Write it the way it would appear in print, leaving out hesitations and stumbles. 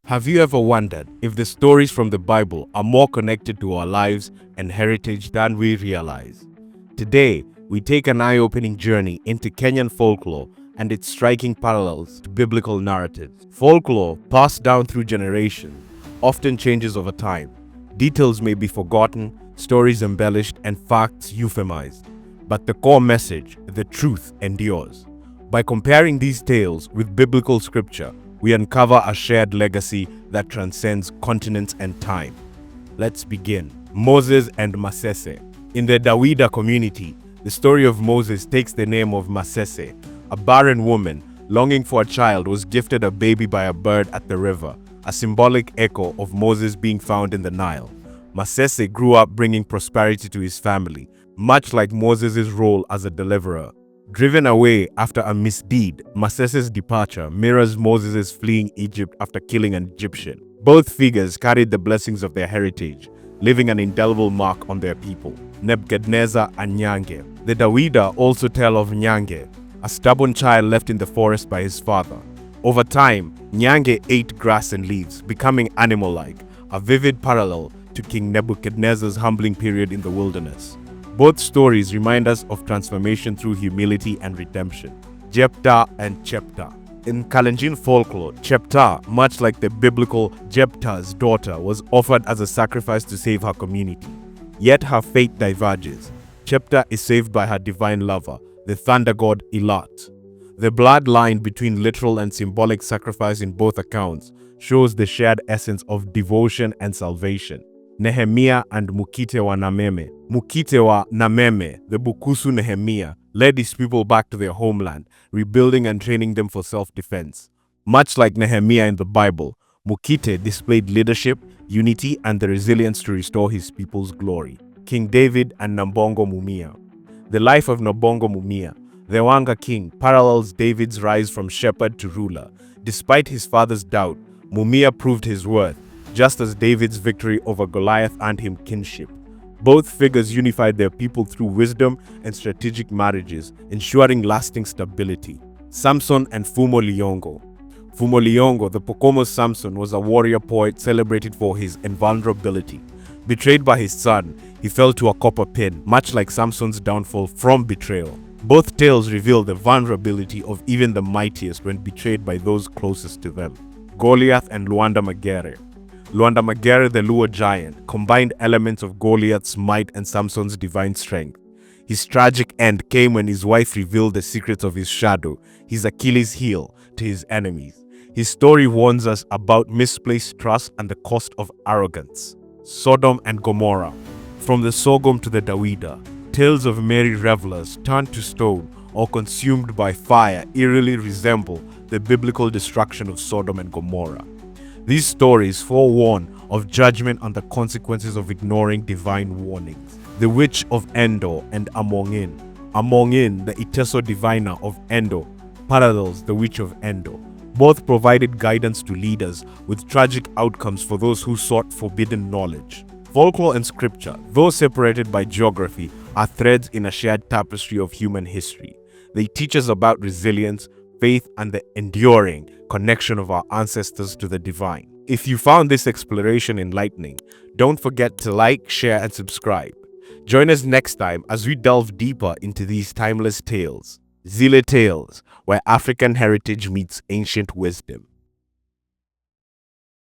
Have you ever wondered if the stories from the Bible are more connected to our lives and heritage than we realize? Today, we take an eye-opening journey into Kenyan folklore and its striking parallels to biblical narratives. Folklore, passed down through generations, often changes over time. Details may be forgotten, stories embellished, and facts euphemized. But the core message, the truth, endures. By comparing these tales with biblical scripture, we uncover a shared legacy that transcends continents and time. Let's begin. Moses and Masese. In the Daw'ida community, the story of Moses takes the name of Masese. A barren woman, longing for a child, was gifted a baby by a bird at the river, a symbolic echo of Moses being found in the Nile. Masese grew up bringing prosperity to his family, much like Moses' role as a deliverer. Driven away after a misdeed, Masese's departure mirrors Moses' fleeing Egypt after killing an Egyptian. Both figures carried the blessings of their heritage, leaving an indelible mark on their people. Nebuchadnezzar and Nyang. The Daw'ida also tell of Nyang, a stubborn child left in the forest by his father. Over time, Nyang ate grass and leaves, becoming animal-like, a vivid parallel to King Nebuchadnezzar's humbling period in the wilderness. Both stories remind us of transformation through humility and redemption. Jepa and Jepa. In Kenyan folklore, Jepa, much like the biblical Jephthah's daughter, was offered as a sacrifice to save her community. Yet her fate diverges. Jepa is saved by her divine lover, the thunder god Elat. The bloodline between literal and symbolic sacrifice in both accounts shows the shared essence of devotion and salvation. Nehemiah and Mukite wa Nameme. Mukite wa Nameme, the Bukusu Nehemiah, led his people back to their homeland, rebuilding and training them for self-defense. Much like Nehemiah in the Bible, Mukite displayed leadership, unity, and the resilience to restore his people's glory. King David and Nabongo Mumia. The life of Nabongo Mumia, the Wanga king, parallels David's rise from shepherd to ruler. Despite his father's doubt, Mumia proved his worth, just as David's victory over Goliath earned him kinship. Both figures unified their people through wisdom and strategic marriages, ensuring lasting stability. Samson and Fumo Liyongo. Fumo Liyongo, the Pokomo Samson, was a warrior poet celebrated for his invulnerability. Betrayed by his son, he fell to a copper pin, much like Samson's downfall from betrayal. Both tales reveal the vulnerability of even the mightiest when betrayed by those closest to them. Goliath and Lwanda Magere. Lwanda Magere, the Luo giant, combined elements of Goliath's might and Samson's divine strength. His tragic end came when his wife revealed the secrets of his shadow, his Achilles heel, to his enemies. His story warns us about misplaced trust and the cost of arrogance. Sodom and Gorra. From the Sodom to the Daw'ida, tales of merry revelers turned to stone or consumed by fire eerily resemble the biblical destruction of Sodom and Gomorrah. These stories forewarn of judgment and the consequences of ignoring divine warnings. The Witch of Endor and Amongin. Amongin, the Iteso diviner of Endor, parallels the Witch of Endor. Both provided guidance to leaders, with tragic outcomes for those who sought forbidden knowledge. Folklore and scripture, though separated by geography, are threads in a shared tapestry of human history. They teach us about resilience, faith, and the enduring connection of our ancestors to the divine. If you found this exploration enlightening, don't forget to like, share, and subscribe. Join us next time as we delve deeper into these timeless tales. Zile Tales, where African heritage meets ancient wisdom.